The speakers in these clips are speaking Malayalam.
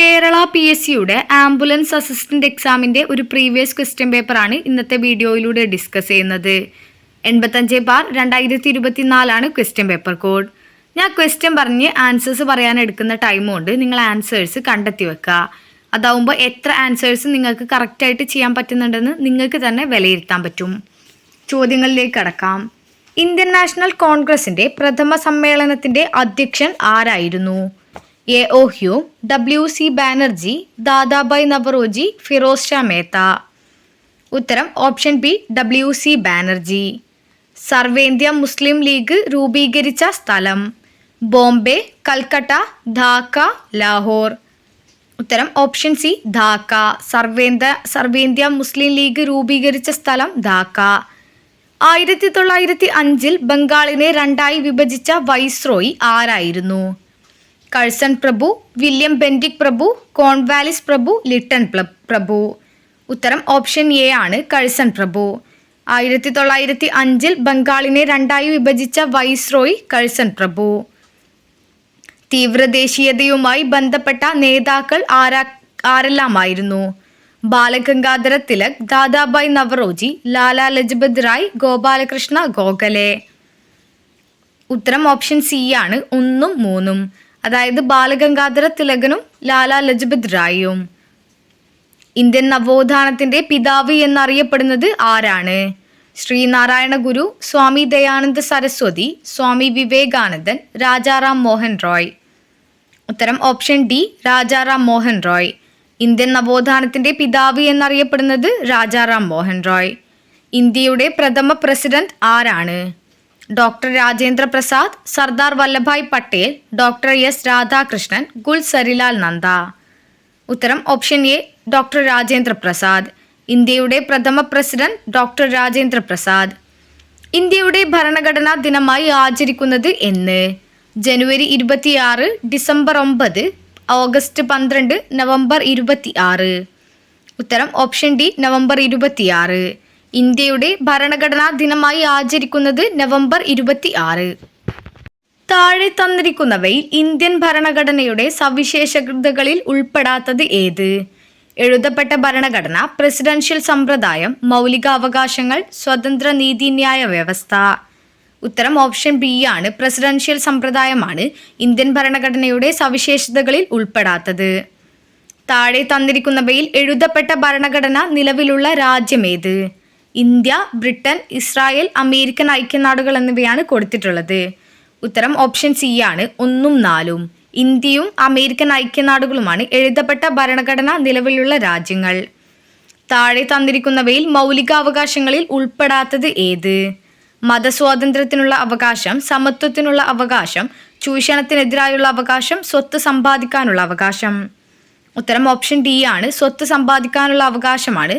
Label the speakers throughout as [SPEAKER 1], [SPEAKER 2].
[SPEAKER 1] കേരള PSCയുടെ ആംബുലൻസ് അസിസ്റ്റന്റ് എക്സാമിൻ്റെ ഒരു പ്രീവിയസ് ക്വസ്റ്റ്യൻ പേപ്പറാണ് ഇന്നത്തെ വീഡിയോയിലൂടെ ഡിസ്കസ് ചെയ്യുന്നത്. 85/2024 ക്വസ്റ്റ്യൻ പേപ്പർ കോഡ്. ഞാൻ ക്വസ്റ്റ്യൻ പറഞ്ഞ് ആൻസേഴ്സ് പറയാൻ എടുക്കുന്ന ടൈം കൊണ്ട് നിങ്ങൾ ആൻസേഴ്സ് കണ്ടെത്തി വെക്കുക. അതാവുമ്പോൾ എത്ര ആൻസേഴ്സ് നിങ്ങൾക്ക് കറക്റ്റായിട്ട് ചെയ്യാൻ പറ്റുന്നുണ്ടെന്ന് നിങ്ങൾക്ക് തന്നെ വിലയിരുത്താൻ പറ്റും. ചോദ്യങ്ങളിലേക്ക് കടക്കാം. ഇന്ത്യൻ നാഷണൽ കോൺഗ്രസിൻ്റെ പ്രഥമ സമ്മേളനത്തിൻ്റെ അധ്യക്ഷൻ ആരായിരുന്നു? A.O. Hume, W.C. Banerjee, Dadabhai Naoroji, Firoz Shah Mehta. ഉത്തരം ഓപ്ഷൻ ബി W.C. ബാനർജി. സർവേന്ത്യ മുസ്ലിം ലീഗ് രൂപീകരിച്ച സ്ഥലം? ബോംബെ, കൽക്കട്ട, ധാക്ക, ലാഹോർ. ഉത്തരം ഓപ്ഷൻ സി ധാക്ക. സർവേന്ത്യ മുസ്ലിം ലീഗ് രൂപീകരിച്ച സ്ഥലം ധാക്ക. 1905 ബംഗാളിനെ രണ്ടായി വിഭജിച്ച വൈസ്രോയി ആരായിരുന്നു? കഴ്സൺ പ്രഭു, വില്യം ബെൻഡിക് പ്രഭു, കോൺവാലിസ് പ്രഭു, ലിട്ടൺ പ്രഭു. ഉത്തരം ഓപ്ഷൻ എ ആണ് കഴ്സൺ പ്രഭു. 1905 ബംഗാളിനെ രണ്ടായി വിഭജിച്ച വൈസ്രോയി കഴ്സൺ പ്രഭു. തീവ്രദേശീയതയുമായി ബന്ധപ്പെട്ട നേതാക്കൾ ആരെല്ലാമായിരുന്നു? ബാലഗംഗാധര തിലക്, ദാദാഭായ് നവറോജി, ലാലാ ലജ്പത് റായ്, ഗോപാലകൃഷ്ണ ഗോഖലെ. ഉത്തരം ഓപ്ഷൻ സി ആണ് 1ഉം 3ഉം. അതായത് ബാലഗംഗാധര തിലകനും ലാലാ ലജ്പത് റായിയും. ഇന്ത്യൻ നവോത്ഥാനത്തിൻ്റെ പിതാവ് എന്നറിയപ്പെടുന്നത് ആരാണ്? ശ്രീനാരായണ ഗുരു, സ്വാമി ദയാനന്ദ സരസ്വതി, സ്വാമി വിവേകാനന്ദൻ, രാജാറാം മോഹൻ റോയ്. ഉത്തരം option D Rajaram Mohan Roy. Indian നവോത്ഥാനത്തിൻ്റെ പിതാവ് എന്നറിയപ്പെടുന്നത് രാജാറാം മോഹൻ റോയ്. ഇന്ത്യയുടെ പ്രഥമ പ്രസിഡന്റ് ആരാണ്? Doctor Rajendra Prasad, Sardar Vallabhbhai Patel, doctor S Radhakrishnan, Gulzarilal Nanda. ഉത്തരം option A doctor Rajendra Prasad. ഇന്ത്യയുടെ പ്രഥമ പ്രസിഡന്റ് ഡോക്ടർ രാജേന്ദ്ര പ്രസാദ്. ഇന്ത്യയുടെ ഭരണഘടനാ ദിനമായി ആചരിക്കുന്നത് എന്ന്? ജനുവരി 26, ഡിസംബർ 9, ഓഗസ്റ്റ് 12, നവംബർ 26. ഉത്തരം ഓപ്ഷൻ ഡി നവംബർ 26. ഇന്ത്യയുടെ ഭരണഘടനാ ദിനമായി ആചരിക്കുന്നത് നവംബർ 26. താഴെ തന്നിരിക്കുന്നവയിൽ ഇന്ത്യൻ ഭരണഘടനയുടെ സവിശേഷതകളിൽ ഉൾപ്പെടാത്തത് ഏത്? എഴുതപ്പെട്ട ഭരണഘടന, പ്രസിഡൻഷ്യൽ സമ്പ്രദായം, മൗലിക അവകാശങ്ങൾ, സ്വതന്ത്ര നീതിന്യായ വ്യവസ്ഥ. ഉത്തരം ഓപ്ഷൻ ബി ആണ് പ്രസിഡൻഷ്യൽ സമ്പ്രദായമാണ് ഇന്ത്യൻ ഭരണഘടനയുടെ സവിശേഷതകളിൽ ഉൾപ്പെടാത്തത്. താഴെ തന്നിരിക്കുന്നവയിൽ എഴുതപ്പെട്ട ഭരണഘടന നിലവിലുള്ള രാജ്യമേത്? ഇന്ത്യ, ബ്രിട്ടൻ, ഇസ്രായേൽ, അമേരിക്കൻ ഐക്യനാടുകൾ എന്നിവയാണ് കൊടുത്തിട്ടുള്ളത്. ഉത്തരം ഓപ്ഷൻ സി ആണ് 1ഉം 4ഉം. ഇന്ത്യയും അമേരിക്കൻ ഐക്യനാടുകളുമാണ് എഴുതപ്പെട്ട ഭരണഘടന നിലവിലുള്ള രാജ്യങ്ങൾ. താഴെ തന്നിരിക്കുന്നവയിൽ മൗലികാവകാശങ്ങളിൽ ഉൾപ്പെടാത്തത് ഏത്? മതസ്വാതന്ത്ര്യത്തിനുള്ള അവകാശം, സമത്വത്തിനുള്ള അവകാശം, ചൂഷണത്തിനെതിരായുള്ള അവകാശം, സ്വത്ത് സമ്പാദിക്കാനുള്ള അവകാശം. ഉത്തരം ഓപ്ഷൻ ഡി ആണ് സ്വത്ത് സമ്പാദിക്കാനുള്ള അവകാശമാണ്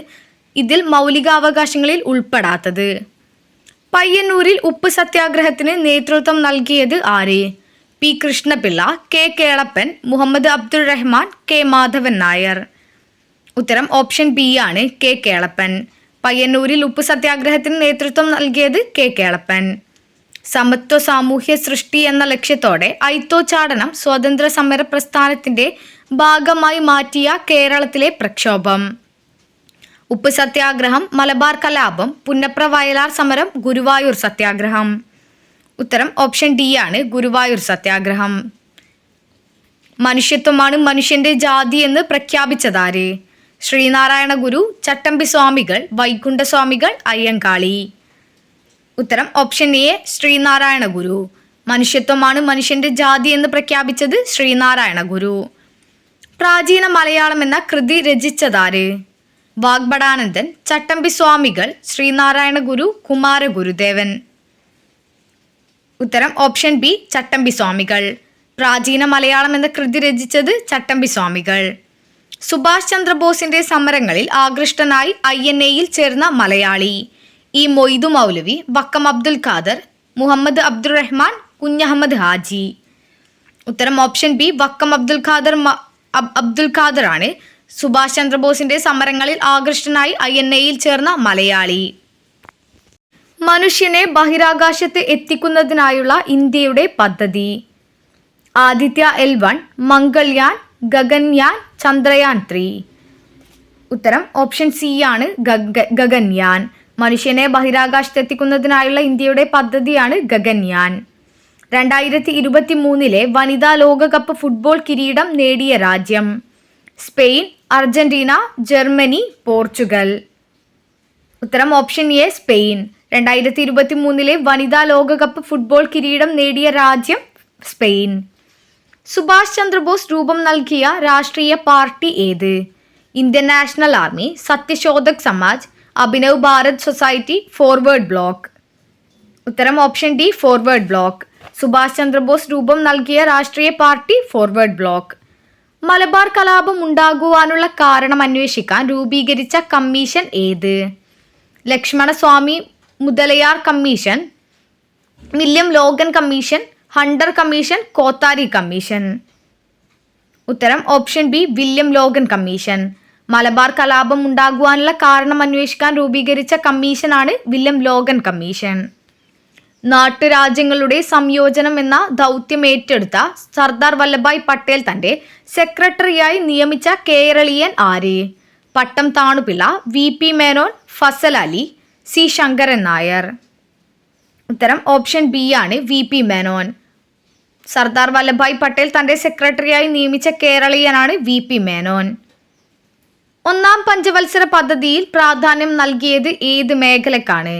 [SPEAKER 1] ഇതിൽ മൗലികാവകാശങ്ങളിൽ ഉൾപ്പെടാത്തത്. പയ്യന്നൂരിൽ ഉപ്പ് സത്യാഗ്രഹത്തിന് നേതൃത്വം നൽകിയത് ആര്? P Krishna Pillai, K Kelappan, Muhammad Abdul Rahman, K Madhavan Nair. ഉത്തരം ഓപ്ഷൻ ബി ആണ് കെ കേളപ്പൻ. പയ്യന്നൂരിൽ ഉപ്പ് സത്യാഗ്രഹത്തിന് നേതൃത്വം നൽകിയത് കെ കേളപ്പൻ. സമത്വ സാമൂഹ്യ സൃഷ്ടി എന്ന ലക്ഷ്യത്തോടെ ഐത്തോച്ചാടനം സ്വാതന്ത്ര്യ സമര പ്രസ്ഥാനത്തിൻ്റെ ഭാഗമായി മാറ്റിയ കേരളത്തിലെ പ്രക്ഷോഭം? ഉപ്പ് സത്യാഗ്രഹം, മലബാർ കലാപം, പുന്നപ്ര വയലാർ സമരം, ഗുരുവായൂർ സത്യാഗ്രഹം. ഉത്തരം ഓപ്ഷൻ ഡി ആണ് ഗുരുവായൂർ സത്യാഗ്രഹം. മനുഷ്യത്വമാണ് മനുഷ്യൻ്റെ ജാതി എന്ന് പ്രഖ്യാപിച്ചതാര്? ശ്രീനാരായണ ഗുരു, ചട്ടമ്പി സ്വാമികൾ, വൈകുണ്ഠസ്വാമികൾ, അയ്യങ്കാളി. ഉത്തരം ഓപ്ഷൻ എ ശ്രീനാരായണ ഗുരു. മനുഷ്യത്വമാണ് മനുഷ്യൻ്റെ ജാതി എന്ന് പ്രഖ്യാപിച്ചത് ശ്രീനാരായണ ഗുരു. പ്രാചീന മലയാളം എന്ന കൃതി രചിച്ചതാര്? വാഗ്ഭടാനന്ദൻ, ചട്ടമ്പി സ്വാമികൾ, ശ്രീനാരായണ ഗുരു, കുമാരഗുരുദേവൻ. ഉത്തരം ഓപ്ഷൻ ബി ചട്ടമ്പി സ്വാമികൾ. പ്രാചീന മലയാളം എന്ന കൃതി രചിച്ചത് ചട്ടമ്പി സ്വാമികൾ. സുഭാഷ് ചന്ദ്രബോസിന്റെ സമരങ്ങളിൽ ആകൃഷ്ടനായി INA-യിൽ ചേർന്ന മലയാളി? ഇ മൊയ്തു മൗലവി, വക്കം അബ്ദുൽ ഖാദർ, മുഹമ്മദ് അബ്ദുൾ റഹ്മാൻ, കുഞ്ഞഹമ്മദ് ഹാജി. ഉത്തരം ഓപ്ഷൻ ബി വക്കം അബ്ദുൽ ഖാദർ ആണ് സുഭാഷ് ചന്ദ്രബോസിന്റെ സമരങ്ങളിൽ ആകൃഷ്ടനായി INA-യിൽ ചേർന്ന മലയാളി. മനുഷ്യനെ ബഹിരാകാശത്ത് എത്തിക്കുന്നതിനായുള്ള ഇന്ത്യയുടെ പദ്ധതി? ആദിത്യ L1, മംഗൾയാൻ, ഗഗൻയാൻ, ചന്ദ്രയാൻ 3? ഉത്തരം ഓപ്ഷൻ സി ആണ്, ഗഗൻയാൻ. മനുഷ്യനെ ബഹിരാകാശത്തെത്തിക്കുന്നതിനായുള്ള ഇന്ത്യയുടെ പദ്ധതിയാണ് ഗഗൻയാൻ. 2023 വനിതാ ലോകകപ്പ് ഫുട്ബോൾ കിരീടം നേടിയ രാജ്യം? Spain, Argentina, Germany, Portugal? ഉത്തരം ഓപ്ഷൻ എ, സ്പെയിൻ. 2023 വനിതാ ലോകകപ്പ് ഫുട്ബോൾ കിരീടം നേടിയ രാജ്യം സ്പെയിൻ. സുഭാഷ് ചന്ദ്രബോസ് രൂപം നൽകിയ രാഷ്ട്രീയ പാർട്ടി ഏത്? Indian national army, Satyashodhak Samaj, Abhinav Bharat society, forward block? ഉത്തരം option D, forward block. Subhash Chandrabose രൂപം നൽകിയ രാഷ്ട്രീയ പാർട്ടി ഫോർവേഡ് ബ്ലോക്ക്. മലബാർ കലാപം ഉണ്ടാകുവാനുള്ള കാരണം അന്വേഷിക്കാൻ രൂപീകരിച്ച കമ്മീഷൻ ഏത്? Lakshmanaswami Mudaliar commission, William Logan commission, Hunter commission, Kothari commission? ഉത്തരം option B, William Logan commission. Malabar കലാപം ഉണ്ടാകുവാനുള്ള കാരണം അന്വേഷിക്കാൻ രൂപീകരിച്ച കമ്മീഷനാണ് വില്യം ലോഗൻ കമ്മീഷൻ. നാട്ടുരാജ്യങ്ങളുടെ സംയോജനം എന്ന ദൗത്യം ഏറ്റെടുത്ത സർദാർ വല്ലഭായ് പട്ടേൽ തന്റെ സെക്രട്ടറിയായി നിയമിച്ച കേരളീയൻ ആര്? പട്ടം താണുപിള്ള, VP മേനോൻ, ഫസൽ അലി, C ശങ്കരൻ നായർ? ഉത്തരം ഓപ്ഷൻ ബി ആണ്, VP മേനോൻ. സർദാർ വല്ലഭായ് പട്ടേൽ തന്റെ സെക്രട്ടറിയായി നിയമിച്ച കേരളീയനാണ് VP മേനോൻ. ഒന്നാം പഞ്ചവത്സര പദ്ധതിയിൽ പ്രാധാന്യം നൽകിയത് ഏത് മേഖലക്കാണ്?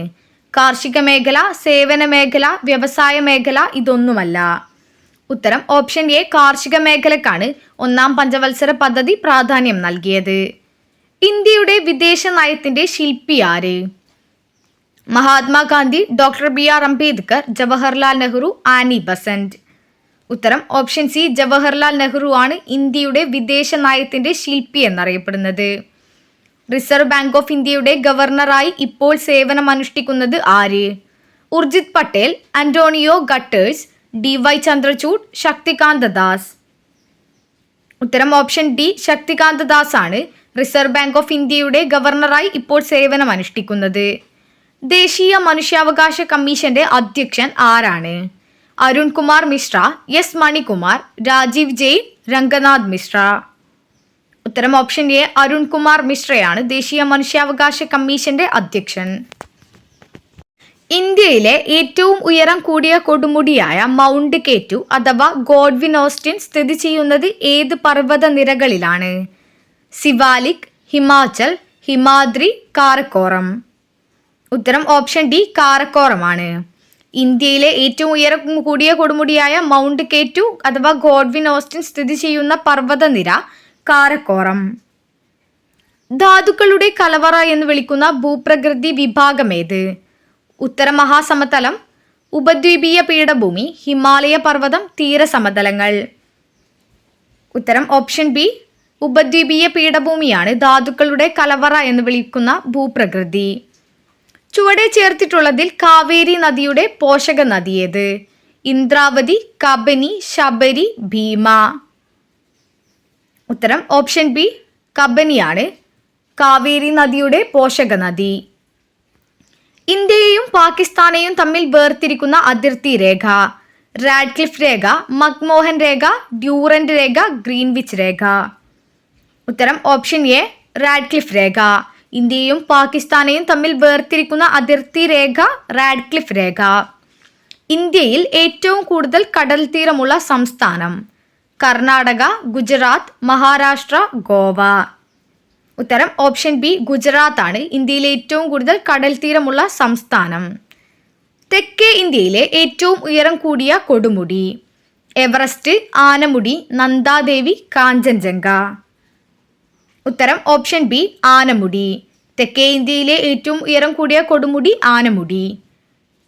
[SPEAKER 1] കാർഷിക മേഖല, സേവന മേഖല, വ്യവസായ മേഖല, ഇതൊന്നുമല്ല? ഉത്തരം ഓപ്ഷൻ എ, കാർഷിക മേഖലക്കാണ് ഒന്നാം പഞ്ചവത്സര പദ്ധതി പ്രാധാന്യം നൽകിയത്. ഇന്ത്യയുടെ വിദേശ നയത്തിന്റെ ശില്പി ആര്? Mahatma Gandhi, doctor BR Ambedkar, Jawaharlal Nehru, Annie Besant? ഉത്തരം ഓപ്ഷൻ സി, ജവഹർലാൽ നെഹ്റു ആണ് ഇന്ത്യയുടെ വിദേശ നയത്തിന്റെ ശില്പി എന്നറിയപ്പെടുന്നത്. റിസർവ് ബാങ്ക് ഓഫ് ഇന്ത്യയുടെ ഗവർണറായി ഇപ്പോൾ സേവനമനുഷ്ഠിക്കുന്നത് ആര്? Urjit Patel, Antonio gutters, DY Chandrachud, Shaktikanta Das? ഉത്തരം ഓപ്ഷൻ ഡി, ശക്തികാന്ത ദാസ് ആണ് റിസർവ് ബാങ്ക് ഓഫ് ഇന്ത്യയുടെ ഗവർണറായി ഇപ്പോൾ സേവനമനുഷ്ഠിക്കുന്നത്. ദേശീയ മനുഷ്യാവകാശ കമ്മീഷന്റെ അധ്യക്ഷൻ ആരാണ്? അരുൺ കുമാർ മിശ്ര, S മണികുമാർ, രാജീവ് ജെയിൻ, രംഗനാഥ് മിശ്ര? ഉത്തരം ഓപ്ഷൻ എ, അരുൺ കുമാർ മിശ്രയാണ് ദേശീയ മനുഷ്യാവകാശ കമ്മീഷന്റെ അധ്യക്ഷൻ. ഇന്ത്യയിലെ ഏറ്റവും ഉയരം കൂടിയ കൊടുമുടിയായ മൗണ്ട് കേറ്റു അഥവാ ഗോഡ്വിൻ ഓസ്റ്റിൻ സ്ഥിതി ചെയ്യുന്നത് ഏത് പർവ്വത നിരകളിലാണ്? സിവാലിക്, ഹിമാചൽ, ഹിമാദ്രി, കാരക്കോറം? ഉത്തരം ഓപ്ഷൻ ഡി, കാരക്കോറമാണ്. ഇന്ത്യയിലെ ഏറ്റവും ഉയരം കൂടിയ കൊടുമുടിയായ മൗണ്ട് കേറ്റു അഥവാ ഗോഡ്വിൻ ഓസ്റ്റിൻ സ്ഥിതി ചെയ്യുന്ന പർവ്വതനിര കാരക്കോറം. ധാതുക്കളുടെ കലവറ എന്ന് വിളിക്കുന്ന ഭൂപ്രകൃതി വിഭാഗമേത്? ഉത്തര മഹാസമതലം, ഉപദ്വീപീയ പീഠഭൂമി, ഹിമാലയ പർവ്വതം, തീരസമതലങ്ങൾ? ഉത്തരം ഓപ്ഷൻ ബി, ഉപദ്വീപീയ പീഠഭൂമിയാണ് ധാതുക്കളുടെ കലവറ എന്ന് വിളിക്കുന്ന ഭൂപ്രകൃതി. ചുവടെ ചേർത്തിട്ടുള്ളതിൽ കാവേരി നദിയുടെ പോഷക നദി ഏത്? ഇന്ദ്രാവതി, കബനി, ശബരി, ഭീമ? ഉത്തരം ഓപ്ഷൻ ബി, കബനിയാണ് കാവേരി നദിയുടെ പോഷക നദി. ഇന്ത്യയെയും പാകിസ്ഥാനെയും തമ്മിൽ വേർതിരിക്കുന്ന അതിർത്തി രേഖ? റാഡ്ക്ലിഫ് രേഖ, മക്മോഹൻ രേഖ, ഡ്യൂറന്റ് രേഖ, ഗ്രീൻവിച്ച് രേഖ? ഉത്തരം ഓപ്ഷൻ എ, റാഡ്ക്ലിഫ് രേഖ. ഇന്ത്യയും പാകിസ്ഥാനെയും തമ്മിൽ വേർതിരിക്കുന്ന അതിർത്തി രേഖ റാഡ്ക്ലിഫ് രേഖ. ഇന്ത്യയിൽ ഏറ്റവും കൂടുതൽ കടൽ തീരമുള്ള സംസ്ഥാനം? കർണാടക, ഗുജറാത്ത്, മഹാരാഷ്ട്ര, ഗോവ? ഉത്തരം ഓപ്ഷൻ ബി, ഗുജറാത്ത് ആണ് ഇന്ത്യയിലെ ഏറ്റവും കൂടുതൽ കടൽ തീരമുള്ള സംസ്ഥാനം. തെക്കേ ഇന്ത്യയിലെ ഏറ്റവും ഉയരം കൂടിയ കൊടുമുടി? എവറസ്റ്റ്, ആനമുടി, നന്ദാദേവി, കാഞ്ചൻജംഗ? ഉത്തരം ഓപ്ഷൻ ബി, ആനമുടി. തെക്കേ ഇന്ത്യയിലെ ഏറ്റവും ഉയരം കൂടിയ കൊടുമുടി ആനമുടി.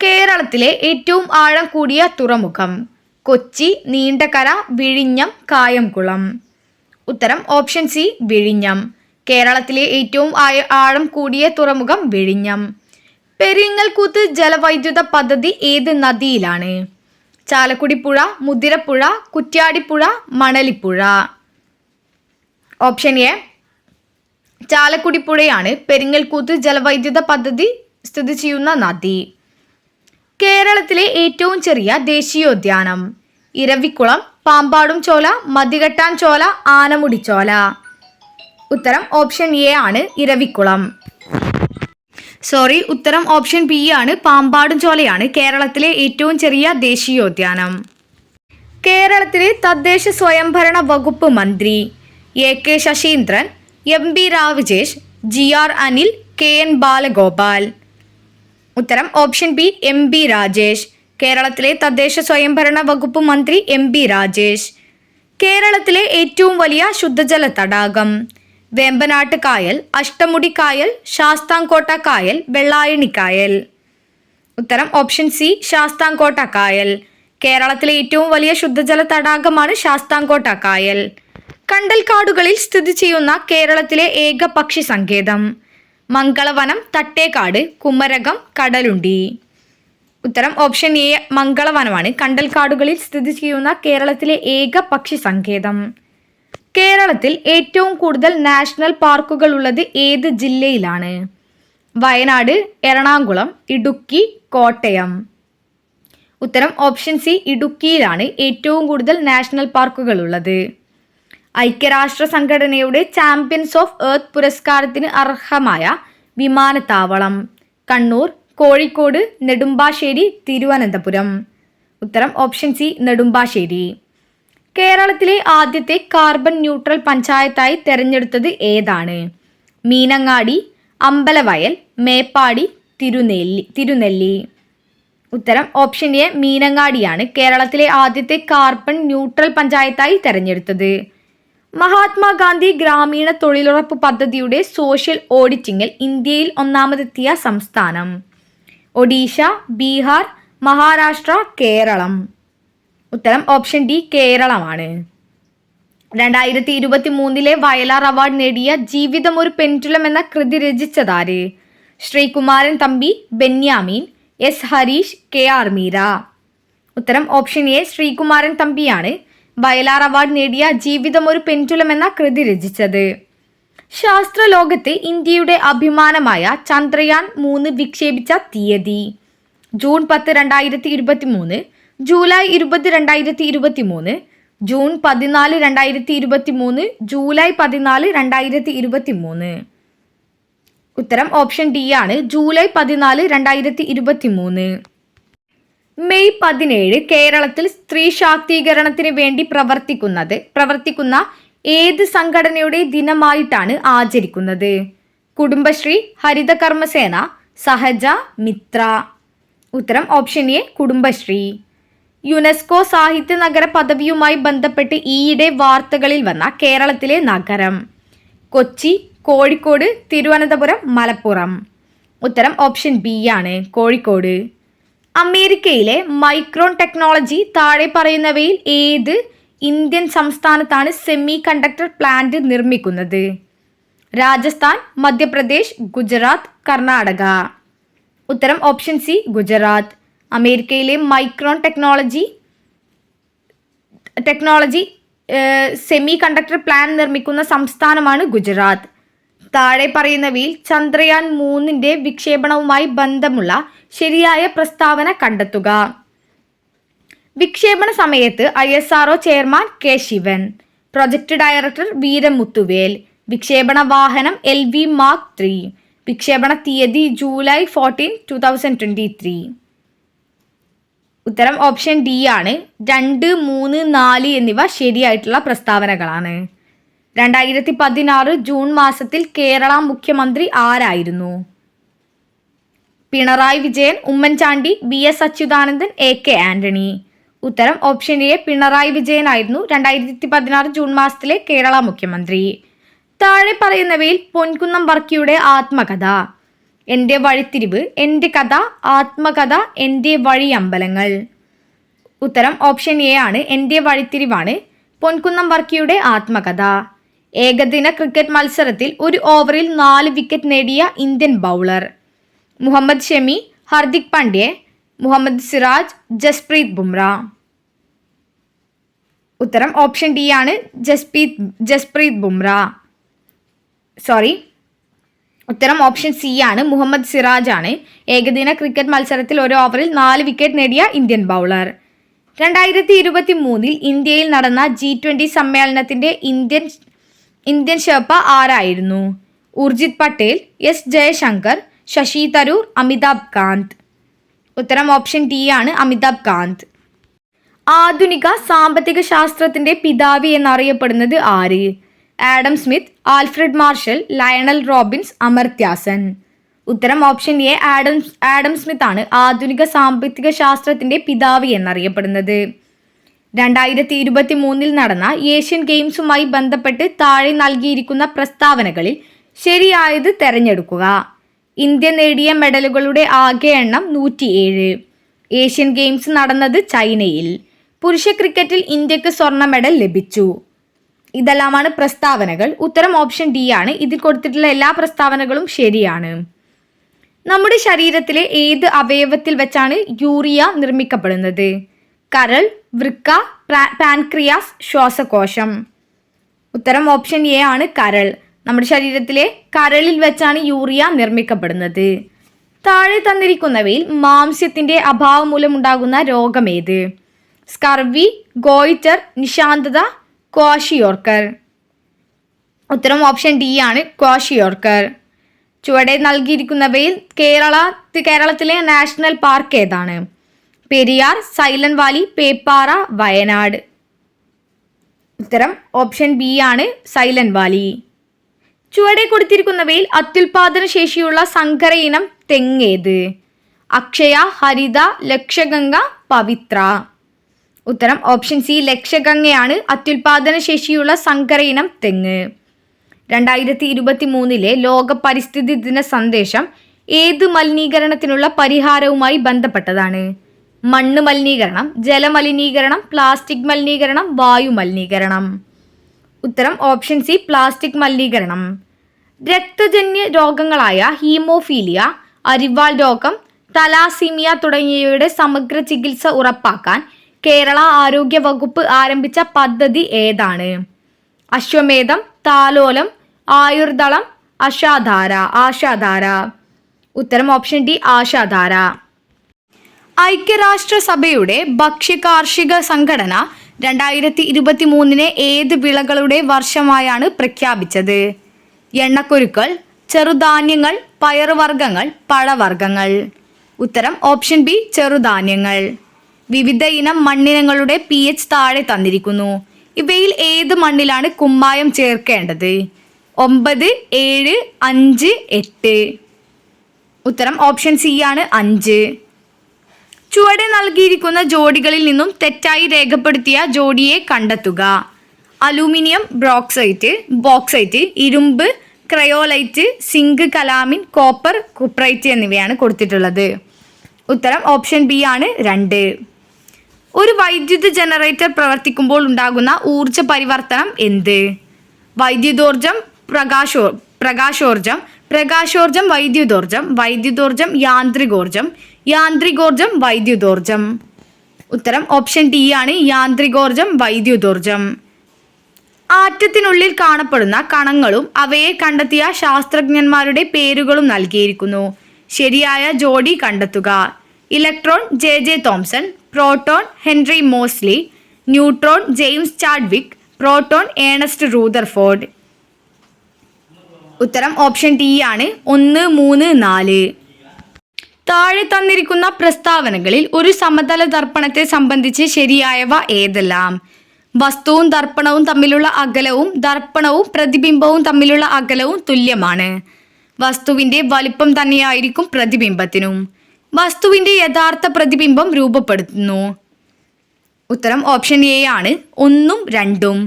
[SPEAKER 1] കേരളത്തിലെ ഏറ്റവും ആഴം കൂടിയ തുറമുഖം? കൊച്ചി, നീണ്ടകര, വിഴിഞ്ഞം, കായംകുളം? ഉത്തരം ഓപ്ഷൻ സി, വിഴിഞ്ഞം. കേരളത്തിലെ ഏറ്റവും ആഴം കൂടിയ തുറമുഖം വിഴിഞ്ഞം. പെരിങ്ങൽകുത്ത് ജലവൈദ്യുത പദ്ധതി ഏത് നദിയിലാണ്? ചാലക്കുടിപ്പുഴ, മുതിരപ്പുഴ, കുറ്റ്യാടിപ്പുഴ, മണലിപ്പുഴ? ഓപ്ഷൻ എ, ചാലക്കുടിപ്പുഴയാണ് പെരിങ്ങൽകുത്ത് ജലവൈദ്യുത പദ്ധതി സ്ഥിതി ചെയ്യുന്ന നദി. കേരളത്തിലെ ഏറ്റവും ചെറിയ ദേശീയോദ്യാനം? ഇരവിക്കുളം, പാമ്പാടും ചോല, മതികെട്ടാൻ ചോല, ആനമുടിച്ചോല. ഉത്തരം ഓപ്ഷൻ എ ആണ് ഇരവിക്കുളം. ഉത്തരം ഓപ്ഷൻ ബി ആണ് പാമ്പാടും ചോലയാണ് കേരളത്തിലെ ഏറ്റവും ചെറിയ ദേശീയോദ്യാനം. കേരളത്തിലെ തദ്ദേശ സ്വയംഭരണ വകുപ്പ് മന്ത്രി AK Saseendran, MB Rajesh, GR Anil, KN Balagopal. ഉത്തരം ഓപ്ഷൻ ബി MB രാജേഷ്. കേരളത്തിലെ തദ്ദേശ സ്വയംഭരണ വകുപ്പ് മന്ത്രി MB രാജേഷ്. കേരളത്തിലെ ഏറ്റവും വലിയ ശുദ്ധജല തടാകം വേമ്പനാട്ട് കായൽ, അഷ്ടമുടി കായൽ, ശാസ്താംകോട്ട കായൽ, വെള്ളായണി കായൽ. ഉത്തരം ഓപ്ഷൻ സി ശാസ്താംകോട്ട കായൽ. കേരളത്തിലെ ഏറ്റവും വലിയ ശുദ്ധജല തടാകമാണ് ശാസ്താംകോട്ട കായൽ. കണ്ടൽക്കാടുകളിൽ സ്ഥിതി ചെയ്യുന്ന കേരളത്തിലെ ഏക പക്ഷി സങ്കേതം മംഗളവനം, തട്ടേക്കാട്, കുമരകം, കടലുണ്ടി. ഉത്തരം ഓപ്ഷൻ എ മംഗളവനമാണ് കണ്ടൽക്കാടുകളിൽ സ്ഥിതി ചെയ്യുന്ന കേരളത്തിലെ ഏക പക്ഷി സങ്കേതം. കേരളത്തിൽ ഏറ്റവും കൂടുതൽ നാഷണൽ പാർക്കുകൾ ഉള്ളത് ഏത് ജില്ലയിലാണ്? വയനാട്, എറണാകുളം, ഇടുക്കി, കോട്ടയം. ഉത്തരം ഓപ്ഷൻ സി ഇടുക്കിയിലാണ് ഏറ്റവും കൂടുതൽ നാഷണൽ പാർക്കുകൾ ഉള്ളത്. ഐക്യരാഷ്ട്ര സംഘടനയുടെ ചാമ്പ്യൻസ് ഓഫ് എർത്ത് പുരസ്കാരത്തിന് അർഹമായ വിമാനത്താവളം കണ്ണൂർ, കോഴിക്കോട്, നെടുമ്പാശ്ശേരി, തിരുവനന്തപുരം. ഉത്തരം ഓപ്ഷൻ സി നെടുമ്പാശ്ശേരി. കേരളത്തിലെ ആദ്യത്തെ കാർബൺ ന്യൂട്രൽ പഞ്ചായത്തായി തെരഞ്ഞെടുത്തത് ഏതാണ്? മീനങ്ങാടി, അമ്പലവയൽ, മേപ്പാടി, തിരുനെല്ലി. ഉത്തരം ഓപ്ഷൻ എ മീനങ്ങാടിയാണ് കേരളത്തിലെ ആദ്യത്തെ കാർബൺ ന്യൂട്രൽ പഞ്ചായത്തായി തെരഞ്ഞെടുത്തത്. മഹാത്മാഗാന്ധി ഗ്രാമീണ തൊഴിലുറപ്പ് പദ്ധതിയുടെ സോഷ്യൽ ഓഡിറ്റിംഗിൽ ഇന്ത്യയിൽ ഒന്നാമതെത്തിയ സംസ്ഥാനം ഒഡീഷ, ബീഹാർ, മഹാരാഷ്ട്ര, കേരളം. ഉത്തരം ഓപ്ഷൻ ഡി കേരളമാണ്. 2023 വയലാർ അവാർഡ് നേടിയ ജീവിതം ഒരു പെൻഡുലം എന്ന കൃതി രചിച്ചതാര്? ശ്രീകുമാരൻ തമ്പി, ബെന്യാമീൻ, S ഹരീഷ്, KR മീര. ഉത്തരം ഓപ്ഷൻ എ ശ്രീകുമാരൻ തമ്പിയാണ് വയലാർ അവാർഡ് നേടിയ ജീവിതം ഒരു പെൻഡുലം എന്ന കൃതി രചിച്ചത്. ശാസ്ത്രലോകത്ത് ഇന്ത്യയുടെ അഭിമാനമായ ചന്ദ്രയാൻ 3 വിക്ഷേപിച്ച തീയതി ജൂൺ 10, 2023, ജൂലൈ 20, 2023, ജൂൺ 14, 2023, ജൂലൈ 14, 2023. ഉത്തരം ഓപ്ഷൻ ഡി ആണ് ജൂലൈ 14, 2023. മെയ് 17 കേരളത്തിൽ സ്ത്രീ ശാക്തീകരണത്തിന് വേണ്ടി പ്രവർത്തിക്കുന്ന ഏത് സംഘടനയുടെ ദിനമായിട്ടാണ് ആചരിക്കുന്നത്? കുടുംബശ്രീ, ഹരിത കർമ്മസേന, സഹജ, മിത്ര. ഉത്തരം ഓപ്ഷൻ എ കുടുംബശ്രീ. യുനെസ്കോ സാഹിത്യ നഗര പദവിയുമായി ബന്ധപ്പെട്ട് ഈയിടെ വാർത്തകളിൽ വന്ന കേരളത്തിലെ നഗരം കൊച്ചി, കോഴിക്കോട്, തിരുവനന്തപുരം, മലപ്പുറം. ഉത്തരം ഓപ്ഷൻ ബി ആണ് കോഴിക്കോട്. അമേരിക്കയിലെ മൈക്രോൺ ടെക്നോളജി താഴെ പറയുന്നവയിൽ ഏത് ഇന്ത്യൻ സംസ്ഥാനത്താണ് സെമി കണ്ടക്ടർ പ്ലാന്റ് നിർമ്മിക്കുന്നത്? രാജസ്ഥാൻ, മധ്യപ്രദേശ്, ഗുജറാത്ത്, കർണാടക. ഉത്തരം ഓപ്ഷൻ സി ഗുജറാത്ത്. അമേരിക്കയിലെ Micron technology semiconductor plant നിർമ്മിക്കുന്ന സംസ്ഥാനമാണ് ഗുജറാത്ത്. താഴെ പറയുന്നവയിൽ ചന്ദ്രയാൻ 3 വിക്ഷേപണവുമായി ബന്ധമുള്ള ശരിയായ പ്രസ്താവന കണ്ടെത്തുക. വിക്ഷേപണ സമയത്ത് ISRO chairman K Sivan, project director Veeramuthuvel, വിക്ഷേപണ വാഹനം LV Mark 3, വിക്ഷേപണ തീയതി ജൂലൈ 14, 2023. ഉത്തരം ഓപ്ഷൻ ഡി ആണ്. 2, 3, 4 എന്നിവ ശരിയായിട്ടുള്ള പ്രസ്താവനകളാണ്. 2016 ജൂൺ മാസത്തിൽ കേരള മുഖ്യമന്ത്രി ആരായിരുന്നു? Pinarayi Vijayan, Oommen Chandy, VS Achuthanandan, AK Antony. ഉത്തരം ഓപ്ഷൻ എ പിണറായി വിജയൻ ആയിരുന്നു 2016 ജൂൺ മാസത്തിലെ കേരള മുഖ്യമന്ത്രി. താഴെ പറയുന്നവയിൽ പൊൻകുന്നം വർക്കിയുടെ ആത്മകഥ എൻ്റെ വഴിത്തിരിവ്, എൻ്റെ കഥ, ആത്മകഥ, എൻ്റെ വഴി അമ്പലങ്ങൾ. ഉത്തരം ഓപ്ഷൻ എ ആണ് എൻ്റെ വഴിത്തിരിവാണ് പൊൻകുന്നം വർക്കിയുടെ ആത്മകഥ. ഏകദിന ക്രിക്കറ്റ് മത്സരത്തിൽ ഒരു ഓവറിൽ 4 വിക്കറ്റ് നേടിയ ഇന്ത്യൻ ബൗളർ മുഹമ്മദ് ഷമി, ഹർദിക് പാണ്ഡ്യ, മുഹമ്മദ് സിറാജ്, ജസ്പ്രീത് ബുംറ. ഉത്തരം ഓപ്ഷൻ ഡി ആണ് ജസ്പ്രീത് ബുംറ. ഉത്തരം ഓപ്ഷൻ സി ആണ് മുഹമ്മദ് സിറാജ് ആണ് ഏകദിന ക്രിക്കറ്റ് മത്സരത്തിൽ ഒരു ഓവറിൽ 4 വിക്കറ്റ് നേടിയ ഇന്ത്യൻ ബൗളർ. 2023 ഇന്ത്യയിൽ നടന്ന G20 സമ്മേളനത്തിന്റെ ഇന്ത്യൻ ഷെർപ്പ ആരായിരുന്നു? ഊർജിത് പട്ടേൽ, എസ് ജയശങ്കർ, ശശി തരൂർ, അമിതാഭ് കാന്ത്. ഉത്തരം ഓപ്ഷൻ ഡി ആണ്, അമിതാഭ് കാന്ത്. ആധുനിക സാമ്പത്തിക ശാസ്ത്രത്തിന്റെ പിതാവ് എന്നറിയപ്പെടുന്നത് ആര്? Adam Smith, Alfred Marshall, Lionel Robbins, Amartya Sen. ഉത്തരം ഓപ്ഷൻ എ, ആഡം സ്മിത്ത് ആണ് ആധുനിക സാമ്പത്തിക ശാസ്ത്രത്തിന്റെ പിതാവ് എന്നറിയപ്പെടുന്നത്. 2023 നടന്ന ഏഷ്യൻ ഗെയിംസുമായി ബന്ധപ്പെട്ട് താഴെ നൽകിയിരിക്കുന്ന പ്രസ്താവനകളിൽ ശരിയായത് തെരഞ്ഞെടുക്കുക. ഇന്ത്യ നേടിയ മെഡലുകളുടെ ആകെ എണ്ണം 107. ഏഷ്യൻ ഗെയിംസ് നടന്നത് ചൈനയിൽ. പുരുഷ ക്രിക്കറ്റിൽ ഇന്ത്യക്ക് സ്വർണ്ണ മെഡൽ ലഭിച്ചു. ഇതെല്ലാമാണ് പ്രസ്താവനകൾ. ഉത്തരം ഓപ്ഷൻ ഡി ആണ്. ഇതിൽ കൊടുത്തിട്ടുള്ള എല്ലാ പ്രസ്താവനകളും ശരിയാണ്. നമ്മുടെ ശരീരത്തിലെ ഏത് അവയവത്തിൽ വെച്ചാണ് യൂറിയ നിർമ്മിക്കപ്പെടുന്നത്? കരൾ, വൃക്ക, പാൻക്രിയാസ്, ശ്വാസകോശം. ഉത്തരം ഓപ്ഷൻ എ ആണ്, കരൾ. നമ്മുടെ ശരീരത്തിലെ കരളിൽ വെച്ചാണ് യൂറിയ നിർമ്മിക്കപ്പെടുന്നത്. താഴെ തന്നിരിക്കുന്നവയിൽ മാംസ്യത്തിന്റെ അഭാവം മൂലമുണ്ടാകുന്ന രോഗമേത്? സ്കർവി, ഗോയിറ്റർ, നിശാന്തത, ക്വാഷിയോർക്കർ. ഉത്തരം ഓപ്ഷൻ ഡി ആണ്, ക്വാഷിയോർക്കർ. ചുവടെ നൽകിയിരിക്കുന്നവയിൽ കേരളത്തിലെ നാഷണൽ പാർക്ക് ഏതാണ്? Periyar, silent valley, Peppara, Wayanad. ഉത്തരം ഓപ്ഷൻ ബി ആണ്, സൈലന്റ് വാലി. ചുവടെ കൊടുത്തിരിക്കുന്നവയിൽ അത്യുൽപാദന ശേഷിയുള്ള സങ്കര ഇനം തെങ്ങേത്? അക്ഷയ, ഹരിത, ലക്ഷഗംഗ, പവിത്ര. ഉത്തരം ഓപ്ഷൻ സി, ലക്ഷഗംഗയാണ് അത്യുൽപാദന ശേഷിയുള്ള സങ്കര ഇനം തെങ്ങ്. 2023 ലോക പരിസ്ഥിതി ദിന സന്ദേശം ഏത് മലിനീകരണത്തിനുള്ള പരിഹാരവുമായി ബന്ധപ്പെട്ടതാണ്? മണ്ണ് മലിനീകരണം, ജലമലിനീകരണം, പ്ലാസ്റ്റിക് മലിനീകരണം, വായു മലിനീകരണം. ഉത്തരം ഓപ്ഷൻ സി, പ്ലാസ്റ്റിക് മലിനീകരണം. രക്തജന്യ രോഗങ്ങളായ ഹീമോഫീലിയ, അരിവാൾ രോഗം, തലാസീമിയ തുടങ്ങിയവയുടെ സമഗ്ര ചികിത്സ ഉറപ്പാക്കാൻ കേരള ആരോഗ്യ വകുപ്പ് ആരംഭിച്ച പദ്ധതി ഏതാണ്? അശ്വമേധം, താലോലം, ആയുർദളം, ആശാധാര. ഉത്തരം ഓപ്ഷൻ ഡി, ആശാധാര. ഐക്യരാഷ്ട്രസഭയുടെ ഭക്ഷ്യകാർഷിക സംഘടന 2023 ഏത് വിളകളുടെ വർഷമായാണ് പ്രഖ്യാപിച്ചത്? എണ്ണക്കുരുക്കൾ, ചെറുധാന്യങ്ങൾ, പയറുവർഗ്ഗങ്ങൾ, പഴവർഗ്ഗങ്ങൾ. ഉത്തരം ഓപ്ഷൻ ബി, ചെറുധാന്യങ്ങൾ. വിവിധ ഇനം മണ്ണിനങ്ങളുടെ pH താഴെ തന്നിരിക്കുന്നു. ഇവയിൽ ഏത് മണ്ണിലാണ് കുമ്മായം ചേർക്കേണ്ടത്? 9, 7, 5, 8. ഉത്തരം ഓപ്ഷൻ സി ആണ്, 5. ചുവടെ നൽകിയിരിക്കുന്ന ജോഡികളിൽ നിന്നും തെറ്റായി രേഖപ്പെടുത്തിയ ജോഡിയെ കണ്ടെത്തുക. അലൂമിനിയം ബോക്സൈറ്റ്, ഇരുമ്പ്, cryolite, zinc, calamine, copper, cuprite എന്നിവയാണ് കൊടുത്തിട്ടുള്ളത്. ഉത്തരം ഓപ്ഷൻ ബി ആണ്, 2. ഒരു വൈദ്യുത ജനറേറ്റർ പ്രവർത്തിക്കുമ്പോൾ ഉണ്ടാകുന്ന ഊർജ പരിവർത്തനം എന്ത്? വൈദ്യുതോർജം, പ്രകാശോർജം, വൈദ്യുതോർജം, യാന്ത്രികോർജം, വൈദ്യുതോർജം. ഉത്തരം ഓപ്ഷൻ ഡി ആണ്, യാന്ത്രികോർജം, വൈദ്യുതോർജം. ആറ്റത്തിനുള്ളിൽ കാണപ്പെടുന്ന കണങ്ങളും അവയെ കണ്ടെത്തിയ ശാസ്ത്രജ്ഞന്മാരുടെ പേരുകളും നൽകിയിരിക്കുന്നു. ശരിയായ ജോഡി കണ്ടെത്തുക. Electron J Thomson, proton Henry Moseley, neutron James Chadwick, proton Ernest Rutherford. ഉത്തരം ഓപ്ഷൻ ഡി ആണ്, 1, 3, 4. താഴെ തന്നിരിക്കുന്ന പ്രസ്താവനകളിൽ ഒരു സമതല ദർപ്പണത്തെ സംബന്ധിച്ച് ശരിയായവ ഏതെല്ലാം? വസ്തുവും ദർപ്പണവും തമ്മിലുള്ള അകലവും ദർപ്പണവും പ്രതിബിംബവും തമ്മിലുള്ള അകലവും തുല്യമാണ്. വസ്തുവിന്റെ വലിപ്പം തന്നെയായിരിക്കും പ്രതിബിംബത്തിനും. വസ്തുവിന്റെ യഥാർത്ഥ പ്രതിബിംബം രൂപപ്പെടുത്തുന്നു. ഉത്തരം ഓപ്ഷൻ എ ആണ്, 1ഉം 2ഉം.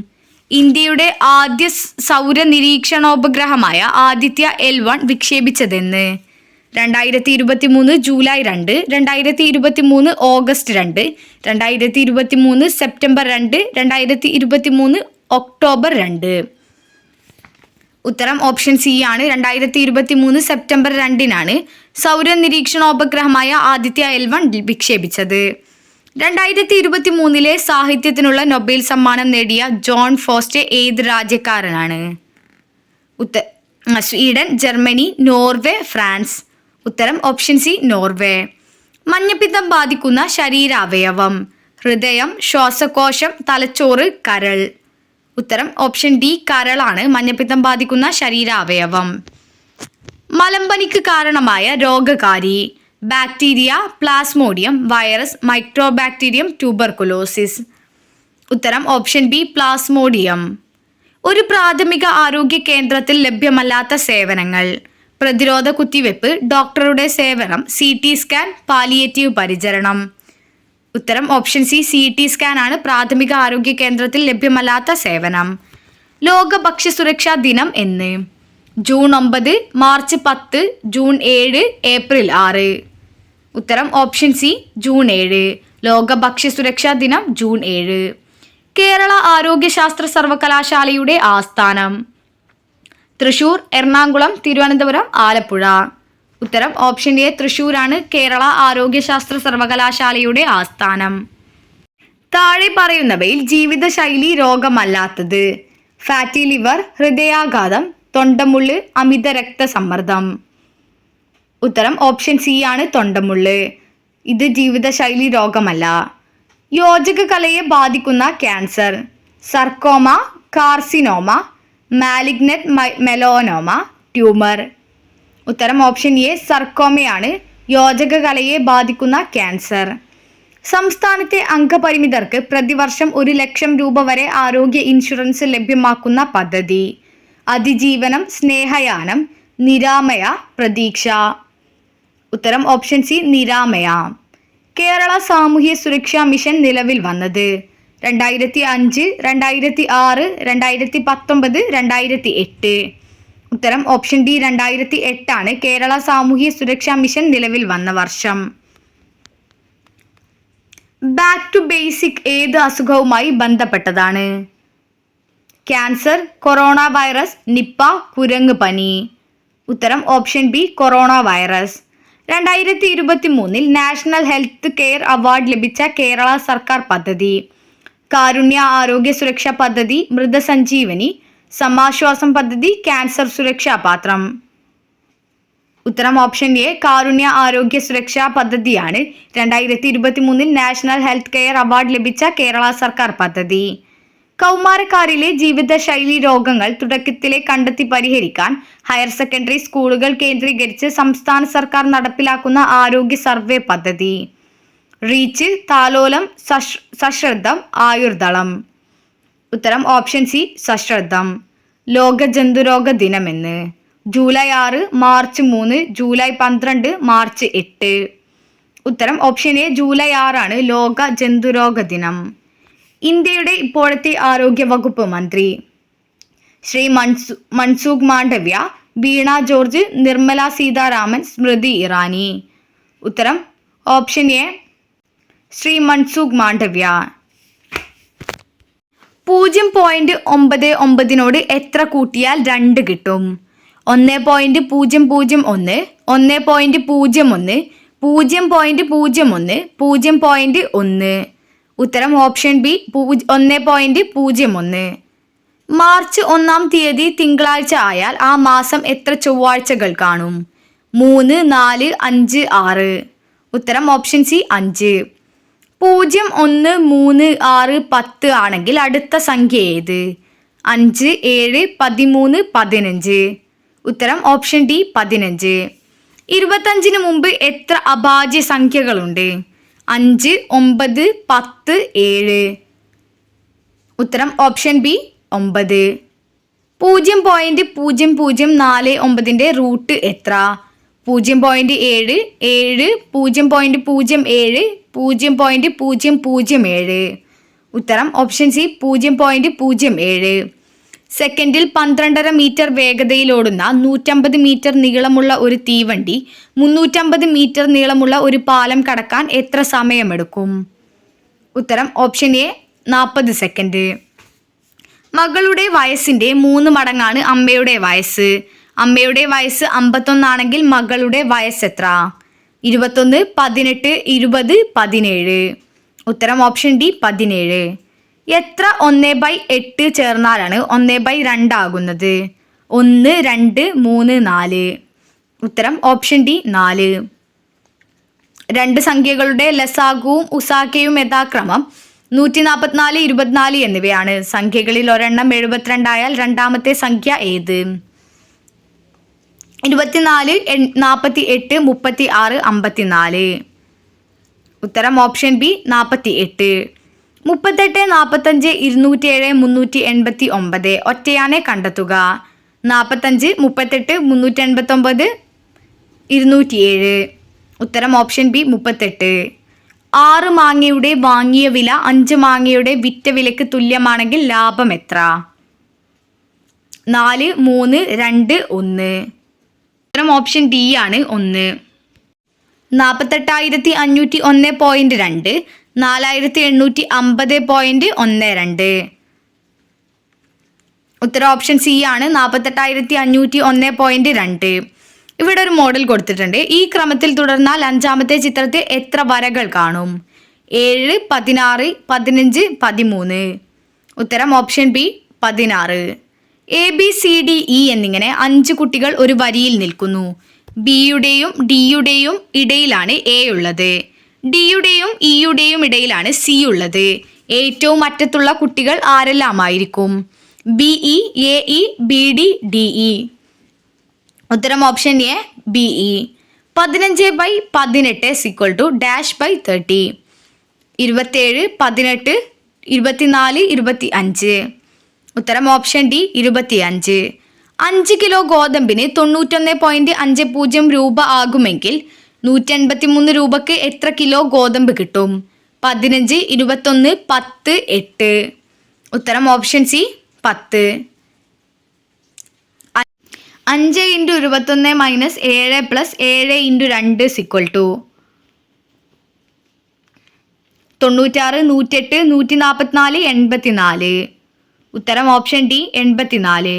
[SPEAKER 1] ഇന്ത്യയുടെ ആദ്യ സൗര നിരീക്ഷണോപഗ്രഹമായ ആദിത്യ L1 വിക്ഷേപിച്ചതെന്ന്? 2023 ജൂലൈ 2, 2023 ഓഗസ്റ്റ് 2, 2023 സെപ്റ്റംബർ 2, 2023 ഒക്ടോബർ 2. ഉത്തരം ഓപ്ഷൻ സി ആണ്, 2023 സെപ്റ്റംബർ 2-നാണ് സൗര നിരീക്ഷണോപഗ്രഹമായ ആദിത്യ L1 വിക്ഷേപിച്ചത്. 2023 സാഹിത്യത്തിനുള്ള നൊബേൽ സമ്മാനം നേടിയ ജോൺ ഫോസ്റ്റ് ഏത് രാജ്യക്കാരനാണ്? Sweden, Germany, Norway, France. ഉത്തരം ഓപ്ഷൻ സി, നോർവേ. മഞ്ഞപ്പിത്തം ബാധിക്കുന്ന ശരീരാവയവം? ഹൃദയം, ശ്വാസകോശം, തലച്ചോറ്, കരൾ. ഉത്തരം ഓപ്ഷൻ ഡി കരളാണ് മഞ്ഞപ്പിത്തം ബാധിക്കുന്ന ശരീരാവയവം. മലമ്പനിക്ക് കാരണമായ രോഗകാരി: bacteria, plasmodium, virus, mycobacterium, tuberculosis. ഉത്തരം ഓപ്ഷൻ ബി പ്ലാസ്മോഡിയം. ഒരു പ്രാഥമിക ആരോഗ്യ കേന്ദ്രത്തിൽ ലഭ്യമല്ലാത്ത സേവനങ്ങൾ: പ്രതിരോധ കുത്തിവെപ്പ്, ഡോക്ടറുടെ സേവനം, CT സ്കാൻ, പാലിയേറ്റീവ് പരിചരണം. ഉത്തരം ഓപ്ഷൻ സി CT സ്കാൻ ആണ് പ്രാഥമിക ആരോഗ്യ കേന്ദ്രത്തിൽ ലഭ്യമല്ലാത്ത സേവനം. ലോക ഭക്ഷ്യസുരക്ഷാ ദിനം എന്ന്: ജൂൺ 9, മാർച്ച് 10, ജൂൺ 7, ഏപ്രിൽ 6. ഉത്തരം ഓപ്ഷൻ സി ജൂൺ 7. ലോക ഭക്ഷ്യസുരക്ഷാ ദിനം ജൂൺ 7. കേരള ആരോഗ്യശാസ്ത്ര സർവകലാശാലയുടെ ആസ്ഥാനം: തൃശൂർ, എറണാകുളം, തിരുവനന്തപുരം, ആലപ്പുഴ. ഉത്തരം ഓപ്ഷൻ എ തൃശൂരാണ് കേരള ആരോഗ്യശാസ്ത്ര സർവകലാശാലയുടെ ആസ്ഥാനം. താഴെ പറയുന്നവയിൽ ജീവിതശൈലി രോഗമല്ലാത്തത്: ഫാറ്റി ലിവർ, ഹൃദയാഘാതം, തൊണ്ടമുള്ള്, അമിത രക്തസമ്മർദ്ദം. ഉത്തരം ഓപ്ഷൻ സി ആണ് തൊണ്ടമുള്ള്. ഇത് ജീവിതശൈലി രോഗമല്ല. യോജക കലയെ ബാധിക്കുന്ന cancer: sarcoma, carcinoma, malignant melanoma, tumour. ഉത്തരം ഓപ്ഷൻ എ സർക്കോമയാണ് യോജക കലയെ ബാധിക്കുന്ന ക്യാൻസർ. സംസ്ഥാനത്തെ അംഗപരിമിതർക്ക് പ്രതിവർഷം 1 ലക്ഷം രൂപ വരെ ആരോഗ്യ ഇൻഷുറൻസ് ലഭ്യമാക്കുന്ന പദ്ധതി: അതിജീവനം, സ്നേഹയാനം, നിരാമയ, പ്രതീക്ഷ. ഉത്തരം ഓപ്ഷൻ സി നിരാമയ. കേരള സാമൂഹ്യ സുരക്ഷാ മിഷൻ നിലവിൽ വന്നത്: 2005, 2006, 2019, 2008. ഉത്തരം ഓപ്ഷൻ ഡി 2008 ആണ് കേരള സാമൂഹ്യ സുരക്ഷാ മിഷൻ നിലവിൽ വന്ന വർഷം. ബാക്ക് ടു ബേസിക് ഏത് അസുഖവുമായി ബന്ധപ്പെട്ടതാണ്? ക്യാൻസർ, കൊറോണ വൈറസ്, നിപ്പ, കുരങ്ങ് പനി. ഉത്തരം option B corona virus. 2023 national health care award ലഭിച്ച കേരള സർക്കാർ പദ്ധതി: കാരുണ്യ ആരോഗ്യ സുരക്ഷാ പദ്ധതി, മൃതസഞ്ജീവനി, സമാശ്വാസം പദ്ധതി, ക്യാൻസർ സുരക്ഷാ പാത്രം. ഉത്തരം ഓപ്ഷൻ എ കാരുണ്യ ആരോഗ്യ സുരക്ഷാ പദ്ധതിയാണ് 2023 നാഷണൽ ഹെൽത്ത് കെയർ അവാർഡ് ലഭിച്ച കേരള സർക്കാർ പദ്ധതി. കൗമാരക്കാരിലെ ജീവിതശൈലി രോഗങ്ങൾ തുടക്കത്തിലെ കണ്ടെത്തി പരിഹരിക്കാൻ ഹയർ സെക്കൻഡറി സ്കൂളുകൾ കേന്ദ്രീകരിച്ച് സംസ്ഥാന സർക്കാർ നടപ്പിലാക്കുന്ന ആരോഗ്യ സർവേ പദ്ധതി: റീച്ച്, താലോലം, സശ്രദ്ധം, ആയുർദളം. ഉത്തരം ഓപ്ഷൻ സി സശ്രദ്ധം. ലോക ജന്തുരോഗ ദിനമെന്ന്: ജൂലൈ 6, മാർച്ച് 3, ജൂലൈ 12, മാർച്ച് 8. ഉത്തരം ഓപ്ഷൻ എ ജൂലൈ 6 ആണ് ലോക ജന്തുരോഗ ദിനം. ഇന്ത്യയുടെ ഇപ്പോഴത്തെ ആരോഗ്യ വകുപ്പ് മന്ത്രി: ശ്രീ മൻസുഖ് മാണ്ഡവ്യ, വീണ ജോർജ്, നിർമ്മല സീതാരാമൻ, സ്മൃതി ഇറാനി. ഉത്തരം ഓപ്ഷൻ എ ശ്രീ മൻസുഖ് മാണ്ഡവ്യ. 0.99 എത്ര കൂട്ടിയാൽ 2 കിട്ടും? 1.001, 1.01, 0.01, 0.1. ഉത്തരം ഓപ്ഷൻ ബി 1.01. മാർച്ച് 1-ാം തീയതി തിങ്കളാഴ്ച ആയാൽ ആ മാസം എത്ര ചൊവ്വാഴ്ചകൾ കാണും? 3, 4, 5, 6. ഉത്തരം ഓപ്ഷൻ സി 5. 0, 1, 3, 6, 10 ആണെങ്കിൽ അടുത്ത സംഖ്യ ഏത്? 5, 7, 13, 15. ഉത്തരം ഓപ്ഷൻ ഡി 15. 25-ന് മുമ്പ് എത്ര അഭാജ്യ സംഖ്യകളുണ്ട്? 5, 9, 10, 7. ഉത്തരം ഓപ്ഷൻ ബി 9. 0.0049 റൂട്ട് എത്ര? 0.7, 7, 0.07, 0.007. ഉത്തരം ഓപ്ഷൻ സി 0.07. സെക്കൻഡിൽ 12.5 മീറ്റർ വേഗതയിലോടുന്ന 150 മീറ്റർ നീളമുള്ള ഒരു തീവണ്ടി 350 മീറ്റർ നീളമുള്ള ഒരു പാലം കടക്കാൻ എത്ര സമയമെടുക്കും? ഉത്തരം ഓപ്ഷൻ എ 40 സെക്കൻഡ്. മകളുടെ വയസ്സിൻ്റെ 3 മടങ്ങാണ് അമ്മയുടെ വയസ്സ്. അമ്മയുടെ വയസ്സ് 51 ആണെങ്കിൽ മകളുടെ വയസ്സ് എത്ര? 21, 18, 20, 17. ഉത്തരം ഓപ്ഷൻ ഡി 17. എത്ര 1/8 ചേർന്നാലാണ് 1/2 ആകുന്നത്? 1, 2, 3, 4. ഉത്തരം ഓപ്ഷൻ ഡി 4. രണ്ട് സംഖ്യകളുടെ ലസാഗുവും ഉസാക്കയും യഥാക്രമം 144, 24 എന്നിവയാണ്. സംഖ്യകളിൽ ഒരെണ്ണം 72 ആയാൽ രണ്ടാമത്തെ സംഖ്യ ഏത്? 24, 48, 36, 54. ഉത്തരം ഓപ്ഷൻ ബി 48. 38, 45, 207, 389 ഒറ്റയാനെ കണ്ടെത്തുക. 45, 38, 389, 207. ഉത്തരം ഓപ്ഷൻ ബി 38. 6 മാങ്ങയുടെ വാങ്ങിയ വില 5 മാങ്ങയുടെ വിറ്റ വിലയ്ക്ക് തുല്യമാണെങ്കിൽ ലാഭം എത്ര? 4, 3, 2, 1. ഉത്തരം ഓപ്ഷൻ ഡി ആണ് 1. 48,501.2, 4,850.12. ഉത്തരം ഓപ്ഷൻ സി ആണ് 48,501.2. ഇവിടെ ഒരു മോഡൽ കൊടുത്തിട്ടുണ്ട്. ഈ ക്രമത്തിൽ തുടർന്നാൽ അഞ്ചാമത്തെ ചിത്രത്തിൽ എത്ര വരകൾ കാണും? 7, 16, 15, 13. ഉത്തരം ഓപ്ഷൻ ബി 16. ABCDE എന്നിങ്ങനെ 5 കുട്ടികൾ ഒരു വരിയിൽ നിൽക്കുന്നു. ബിയുടെയും ഡിയുടെയും ഇടയിലാണ് എ ഉള്ളത്. ഡിയുടെയും ഇയുടെയും ഇടയിലാണ് സി ഉള്ളത്. ഏറ്റവും അറ്റത്തുള്ള കുട്ടികൾ ആരെല്ലാമായിരിക്കും? BE, AE, BD, DE. ഉത്തരം ഓപ്ഷൻ എ BE. 15/18 -30. 27, 18, 24, 25. ഉത്തരം ഓപ്ഷൻ ഡി 25. 5 കിലോ ഗോതമ്പിന് 91.50 രൂപ ആകുമെങ്കിൽ 183 രൂപക്ക് എത്ര കിലോ ഗോതമ്പ് കിട്ടും? 15, 21, 10, 8. ഉത്തരം ഓപ്ഷൻ സി 10. 5 × 21 - 7 + 7 × 2 = 96, 108, 144, 84. ഉത്തരം ഓപ്ഷൻ ഡി 84.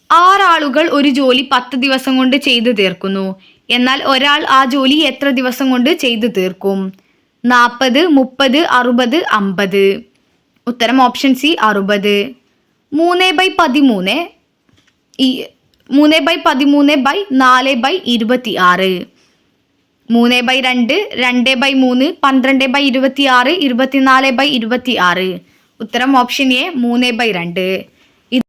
[SPEAKER 1] 6 ആളുകൾ ഒരു ജോലി 10 ദിവസം കൊണ്ട് ചെയ്തു തീർക്കുന്നു. എന്നാൽ ഒരാൾ ആ ജോലി എത്ര ദിവസം കൊണ്ട് ചെയ്തു തീർക്കും? 40, 30, 60, 50. ഉത്തരം ഓപ്ഷൻ സി 60. 3/13 4/26. 3/2, 2/3, 12/26, 24/26. ഉത്തരം ഓപ്ഷൻ എ 3/2.